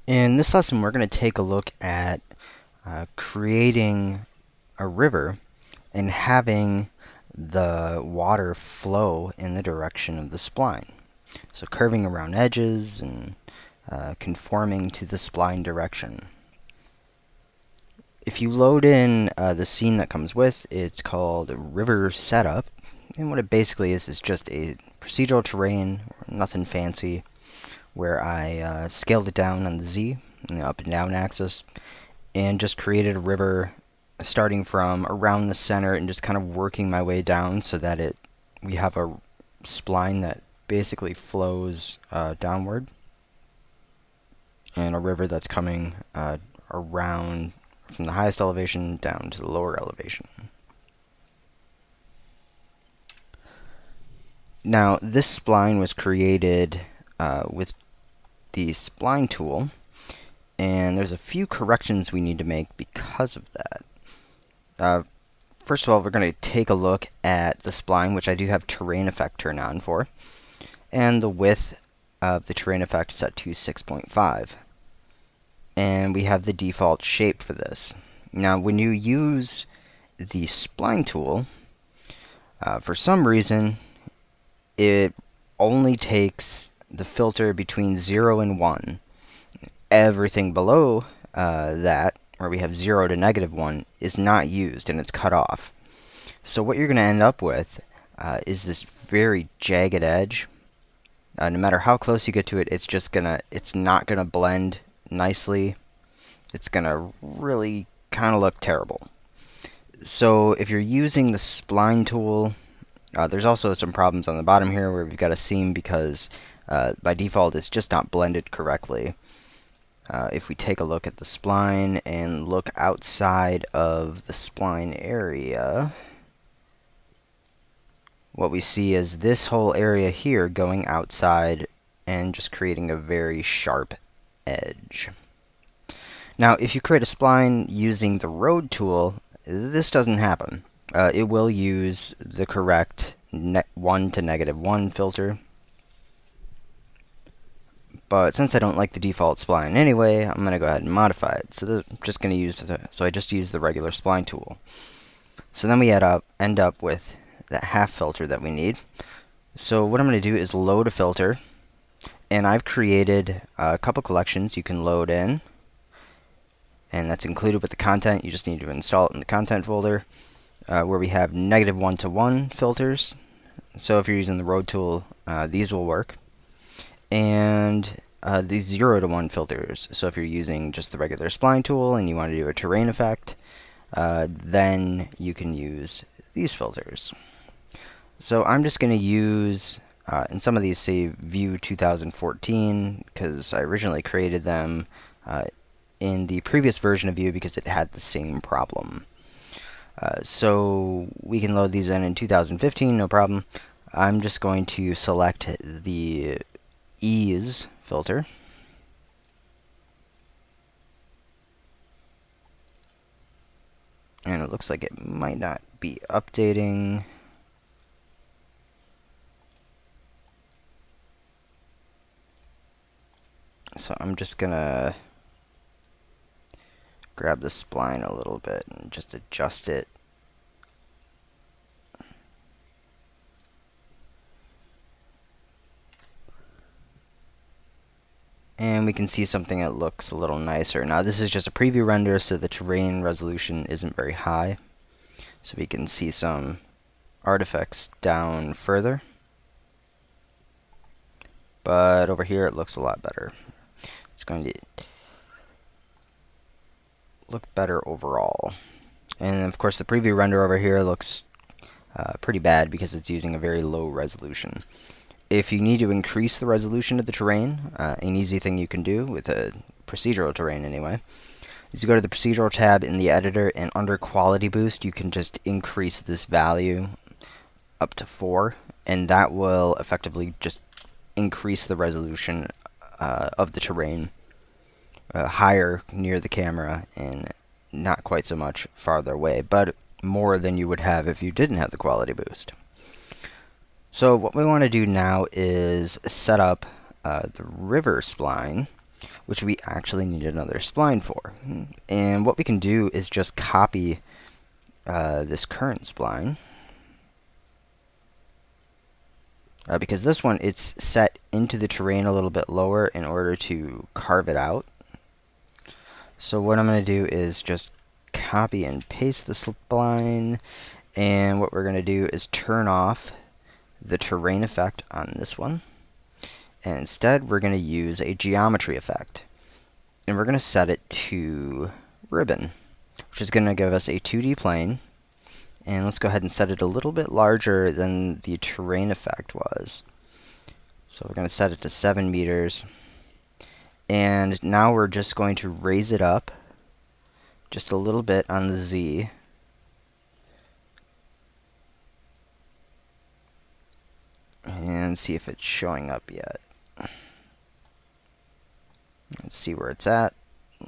In this lesson, we're going to take a look at creating a river and having the water flow in the direction of the spline. So curving around edges and conforming to the spline direction. If you load in the scene that comes with, it's called River Setup. And what it basically is just a procedural terrain, nothing fancy, where I scaled it down on the Z, the up and down axis, and just created a river starting from around the center and just kind of working my way down so that we have a spline that basically flows downward, and a river that's coming around from the highest elevation down to the lower elevation. Now, this spline was created with the spline tool, and there's a few corrections we need to make because of that. First of all, we're going to take a look at the spline, which I do have terrain effect turned on for, and the width of the terrain effect set to 6.5. And we have the default shape for this. Now, when you use the spline tool, for some reason, it only takes the filter between 0 and 1. Everything below that, where we have 0 to -1, is not used and it's cut off. So what you're going to end up with is this very jagged edge. No matter how close you get to it, it's not gonna blend nicely. It's gonna really kind of look terrible. So if you're using the spline tool, there's also some problems on the bottom here where we've got a seam because by default it's just not blended correctly. If we take a look at the spline and look outside of the spline area, what we see is this whole area here going outside and just creating a very sharp edge. Now, if you create a spline using the road tool, this doesn't happen. It will use the correct 1 to -1 filter. But since I don't like the default spline anyway, I'm going to go ahead and modify it. So I'm just going to I just use the regular spline tool. So then we end up with that half filter that we need. So what I'm going to do is load a filter, and I've created a couple collections you can load in, and that's included with the content. You just need to install it in the content folder, where we have -1 to 1 filters. So if you're using the road tool, these will work. And these 0 to 1 filters. So if you're using just the regular spline tool and you want to do a terrain effect, then you can use these filters. So I'm just going to use, and some of these say View 2014, because I originally created them in the previous version of View because it had the same problem. So we can load these in 2015, no problem. I'm just going to select the Ease filter. And it looks like it might not be updating. So I'm just gonna grab the spline a little bit and just adjust it. And we can see something that looks a little nicer. Now this is just a preview render, so the terrain resolution isn't very high. So we can see some artifacts down further. But over here it looks a lot better. It's going to look better overall. And of course the preview render over here looks pretty bad because it's using a very low resolution. If you need to increase the resolution of the terrain, an easy thing you can do with a procedural terrain anyway, is you go to the procedural tab in the editor, and under quality boost you can just increase this value up to 4, and that will effectively just increase the resolution of the terrain higher near the camera and not quite so much farther away, but more than you would have if you didn't have the quality boost. So what we want to do now is set up the river spline, which we actually need another spline for. And what we can do is just copy this current spline, because this one, it's set into the terrain a little bit lower in order to carve it out. So what I'm going to do is just copy and paste the spline, and what we're going to do is turn off the terrain effect on this one, and instead we're going to use a geometry effect, and we're going to set it to ribbon, which is going to give us a 2D plane. And let's go ahead and set it a little bit larger than the terrain effect was. So we're going to set it to 7 meters. And now we're just going to raise it up just a little bit on the Z. And see if it's showing up yet. Let's see where it's at.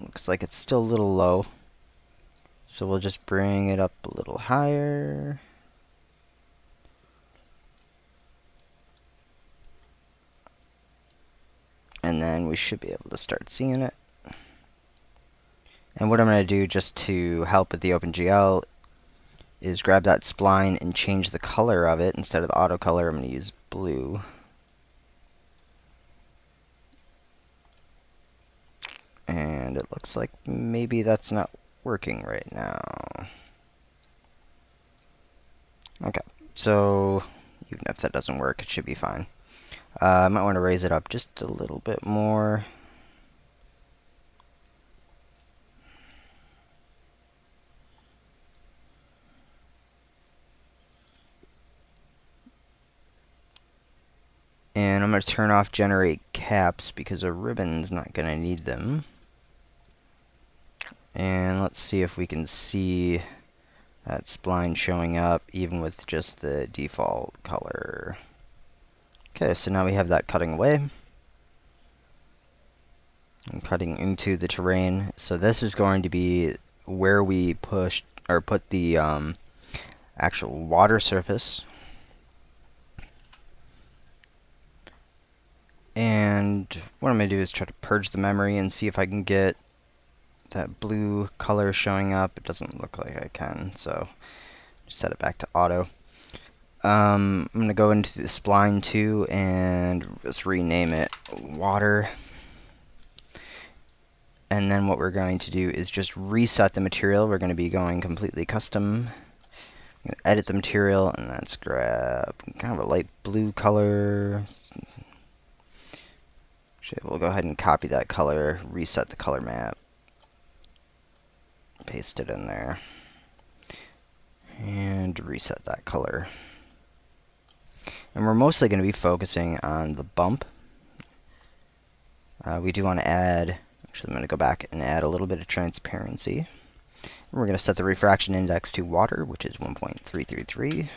Looks like it's still a little low. So we'll just bring it up a little higher. And then we should be able to start seeing it. And what I'm going to do just to help with the OpenGL is grab that spline and change the color of it. Instead of the auto color, I'm going to use blue. And it looks like maybe that's not working right now. Okay, so even if that doesn't work, it should be fine. I might want to raise it up just a little bit more. And I'm going to turn off generate caps because a ribbon's not going to need them. And let's see if we can see that spline showing up even with just the default color. Okay, so now we have that cutting away and cutting into the terrain. So this is going to be where we push or put the actual water surface. And what I'm going to do is try to purge the memory and see if I can get that blue color showing up. It doesn't look like I can, so just set it back to auto. I'm going to go into the spline 2 and just rename it water. And then what we're going to do is just reset the material. We're going to be going completely custom. I'm going to edit the material, and let's grab kind of a light blue color. Actually, we'll go ahead and copy that color, reset the color map. Paste it in there and reset that color. And we're mostly going to be focusing on the bump. We do want to add, actually I'm going to go back and add a little bit of transparency. And we're going to set the refraction index to water, which is 1.333.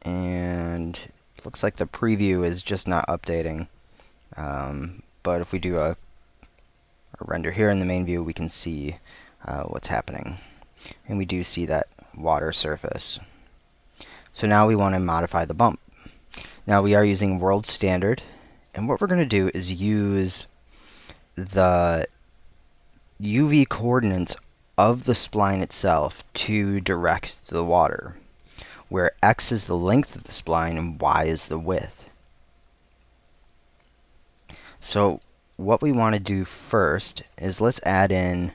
And it looks like the preview is just not updating. But if we do a render here in the main view, we can see what's happening. And we do see that water surface. So now we want to modify the bump. Now we are using world standard, and what we're going to do is use the UV coordinates of the spline itself to direct the water, where X is the length of the spline and Y is the width. So what we want to do first is let's add in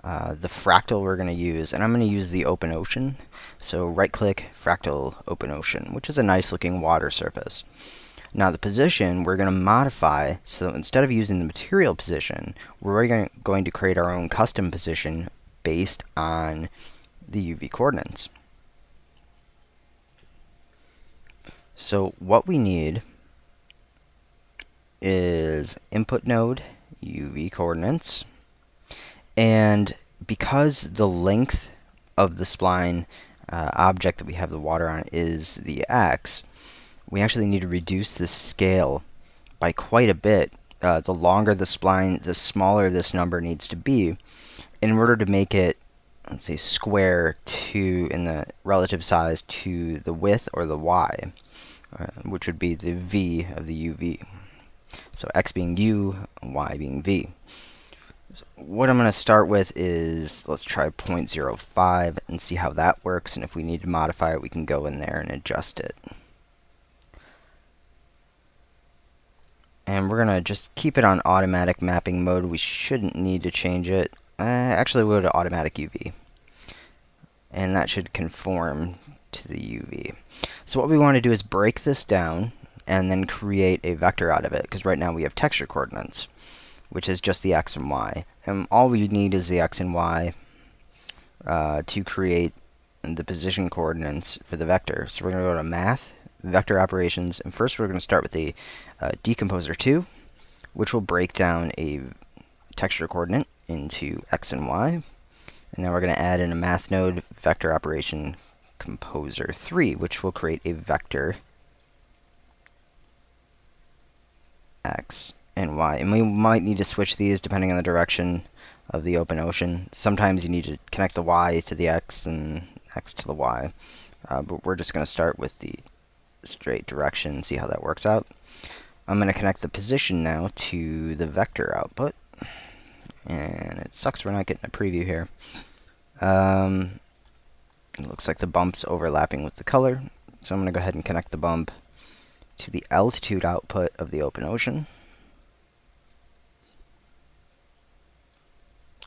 the fractal we're going to use, and I'm going to use the open ocean. So right click fractal open ocean, which is a nice looking water surface. Now the position we're going to modify, so instead of using the material position, we're going to create our own custom position based on the UV coordinates. So what we need is input node UV coordinates, and because the length of the spline object that we have the water on is the X, we actually need to reduce the scale by quite a bit. The longer the spline, the smaller this number needs to be in order to make it, let's say, square to in the relative size to the width or the Y. which would be the v of the UV. So x being u, y being v. So what I'm going to start with is, let's try 0.05 and see how that works, and if we need to modify it, we can go in there and adjust it. And we're going to just keep it on automatic mapping mode. We shouldn't need to change it. Actually, we'll go to automatic UV. And that should conform to the UV. So what we want to do is break this down and then create a vector out of it, because right now we have texture coordinates, which is just the x and y. And all we need is the x and y to create the position coordinates for the vector. So we're going to go to Math, Vector Operations, and first we're going to start with the Decomposer 2, which will break down a texture coordinate into x and y. And now we're going to add in a math node, Vector Operation Composer 3, which will create a vector x and y. And we might need to switch these depending on the direction of the open ocean. Sometimes you need to connect the y to the x and x to the y. But we're just going to start with the straight direction and see how that works out. I'm going to connect the position now to the vector output. And it sucks we're not getting a preview here. It looks like the bump's overlapping with the color. So I'm going to go ahead and connect the bump to the altitude output of the open ocean.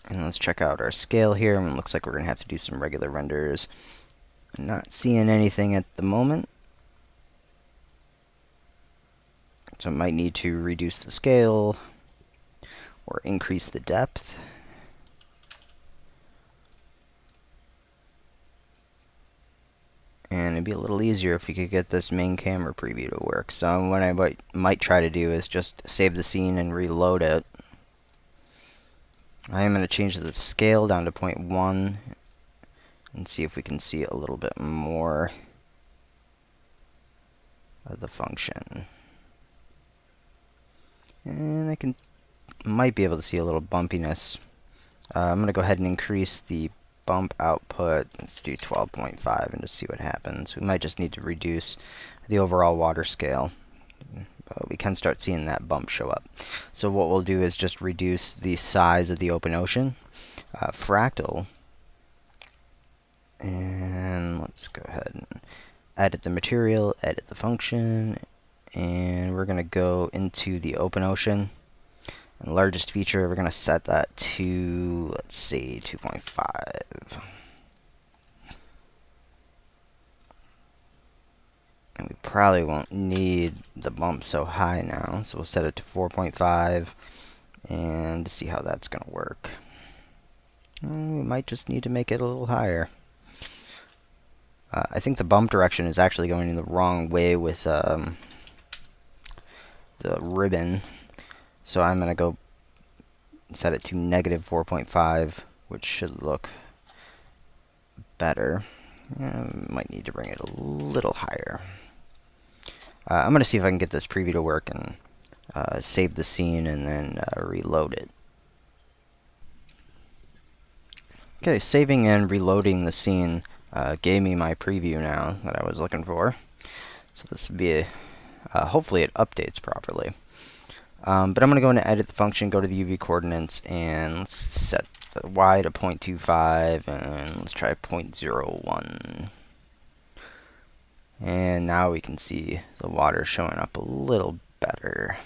And let's check out our scale here. And it looks like we're going to have to do some regular renders. I'm not seeing anything at the moment. So I might need to reduce the scale or increase the depth. And it'd be a little easier if we could get this main camera preview to work. So what I might try to do is just save the scene and reload it. I am going to change the scale down to 0.1 and see if we can see a little bit more of the function. And I might be able to see a little bumpiness. I'm going to go ahead and increase the bump output. Let's do 12.5 and just see what happens. We might just need to reduce the overall water scale. But we can start seeing that bump show up. So what we'll do is just reduce the size of the open ocean. Fractal. And let's go ahead and edit the material, edit the function. And we're going to go into the open ocean. And largest feature, we're going to set that to, let's see, 2.5. And we probably won't need the bump so high now, so we'll set it to 4.5 and see how that's going to work. We might just need to make it a little higher. I think the bump direction is actually going in the wrong way with the ribbon. So I'm going to go set it to negative 4.5, which should look better. Might need to bring it a little higher. I'm going to see if I can get this preview to work and save the scene and then reload it. Okay, saving and reloading the scene gave me my preview now that I was looking for. So this would be hopefully it updates properly. But I'm going to go in and edit the function, go to the UV coordinates, and let's set the y to 0.25, and let's try 0.01. And now we can see the water showing up a little better.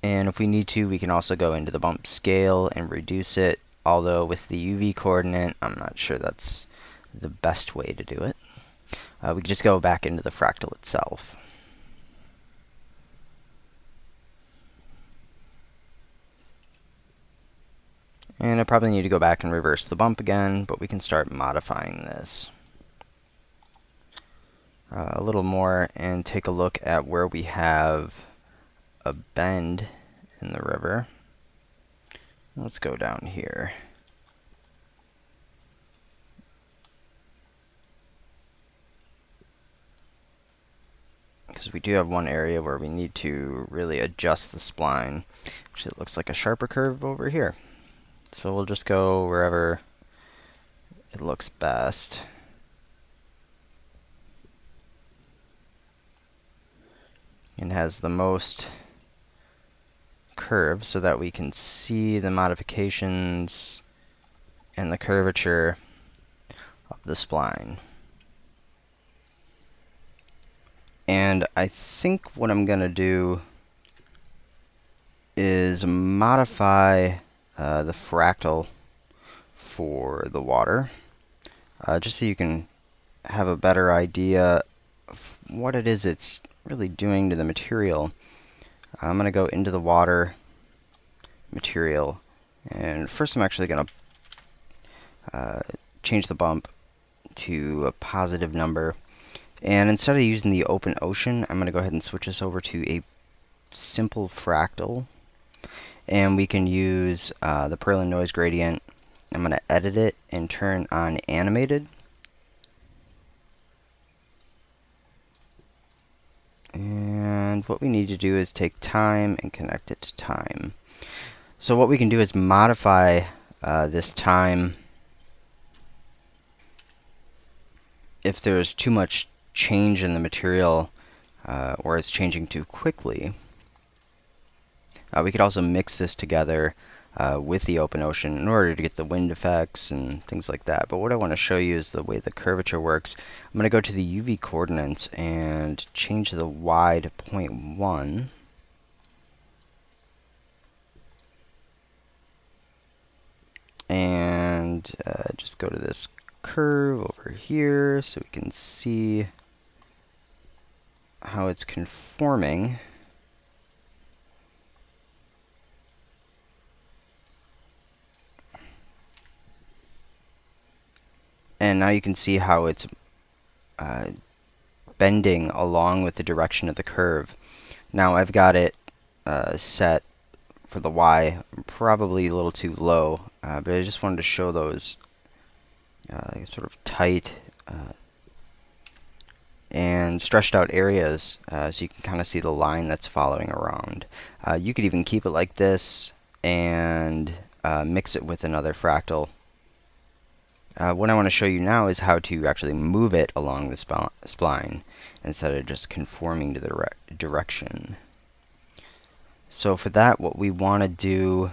And if we need to, we can also go into the bump scale and reduce it, although with the UV coordinate, I'm not sure that's the best way to do it. We can just go back into the fractal itself. And I probably need to go back and reverse the bump again, but we can start modifying this a little more and take a look at where we have a bend in the river. Let's go down here. Because we do have one area where we need to really adjust the spline. Actually, it looks like a sharper curve over here. So we'll just go wherever it looks best. and has the most curve so that we can see the modifications and the curvature of the spline. And I think what I'm going to do is modify the fractal for the water, just so you can have a better idea of what it is it's really doing to the material. I'm going to go into the water material, and first I'm actually going to change the bump to a positive number. And instead of using the open ocean, I'm going to go ahead and switch this over to a simple fractal. And we can use the Perlin noise gradient. I'm going to edit it and turn on animated. And what we need to do is take time and connect it to time. So what we can do is modify this time if there's too much change in the material or it's changing too quickly. We could also mix this together with the open ocean in order to get the wind effects and things like that. But what I want to show you is the way the curvature works. I'm going to go to the UV coordinates and change the y to 0.1. And just go to this curve over here so we can see how it's conforming. And now you can see how it's bending along with the direction of the curve. Now I've got it set for the Y probably a little too low, but I just wanted to show those sort of tight and stretched out areas so you can kind of see the line that's following around. You could even keep it like this and mix it with another fractal. What I want to show you now is how to actually move it along the spline instead of just conforming to the direction. So for that, what we want to do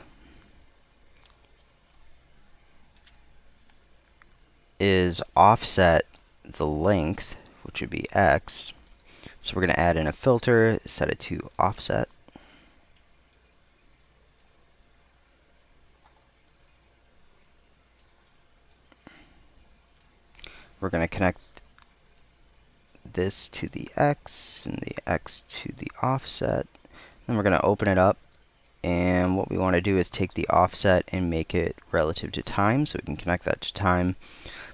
is offset the length, which would be X. So we're going to add in a filter, set it to offset. We're going to connect this to the X and the X to the offset. Then we're going to open it up, and what we want to do is take the offset and make it relative to time, so we can connect that to time.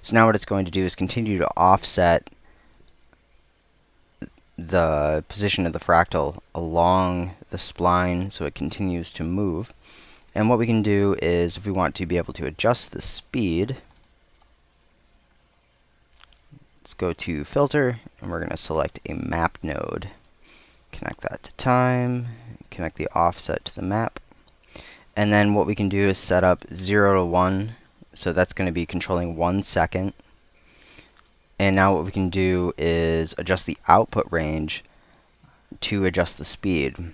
So now what it's going to do is continue to offset the position of the fractal along the spline so it continues to move. And what we can do is, if we want to be able to adjust the speed, let's go to filter, and we're going to select a map node. Connect that to time, connect the offset to the map. And then what we can do is set up 0 to 1, so that's going to be controlling 1 second. And now what we can do is adjust the output range to adjust the speed.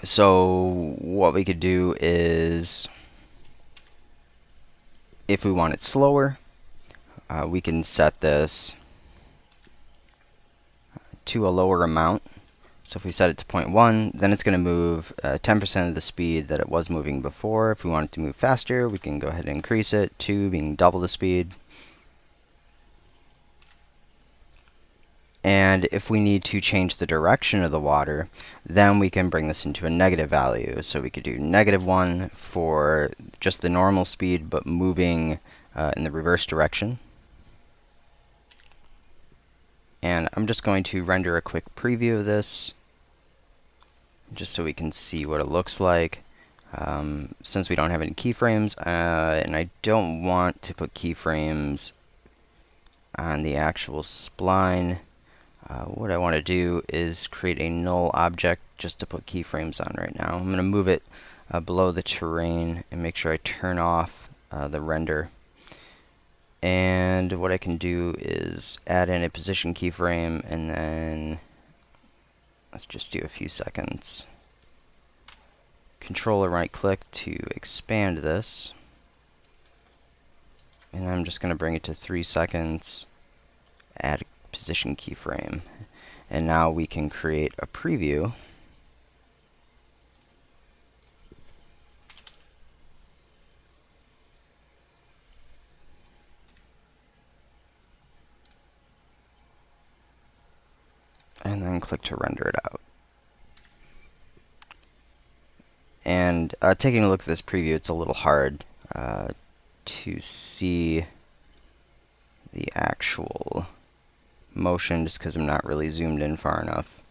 So what we could do is, if we want it slower, we can set this to a lower amount. So if we set it to 0.1, then it's going to move 10% of the speed that it was moving before. If we want it to move faster, we can go ahead and increase it to being double the speed. And if we need to change the direction of the water, then we can bring this into a negative value. So we could do -1 for just the normal speed, but moving in the reverse direction. And I'm just going to render a quick preview of this, just so we can see what it looks like. Since we don't have any keyframes, and I don't want to put keyframes on the actual spline, what I want to do is create a null object just to put keyframes on right now. I'm going to move it below the terrain and make sure I turn off the render. And what I can do is add in a position keyframe and then Let's just do a few seconds. Control or right click to expand this. And I'm just going to bring it to 3 seconds, add a position keyframe. And now we can create a preview. And then click to render it out. And taking a look at this preview, it's a little hard to see the actual motion just because I'm not really zoomed in far enough.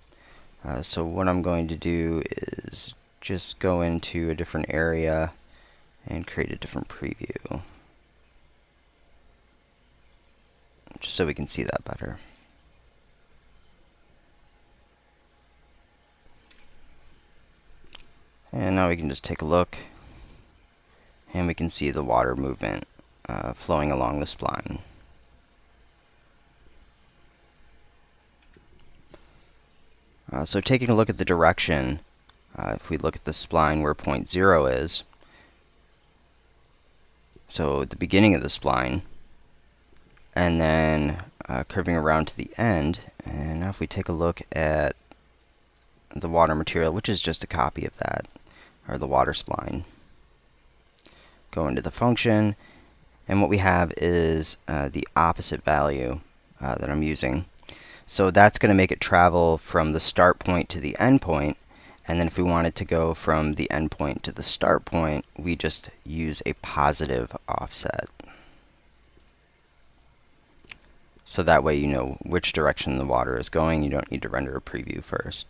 So what I'm going to do is just go into a different area and create a different preview, just so we can see that better. And now we can just take a look, and we can see the water movement flowing along the spline. So taking a look at the direction, if we look at the spline where point 0 is, so at the beginning of the spline, and then curving around to the end, and now if we take a look at the water material, which is just a copy of that, or the water spline. Go into the function, and what we have is the opposite value that I'm using. So that's going to make it travel from the start point to the end point, and then if we wanted to go from the end point to the start point, we just use a positive offset. So that way you know which direction the water is going. You don't need to render a preview first.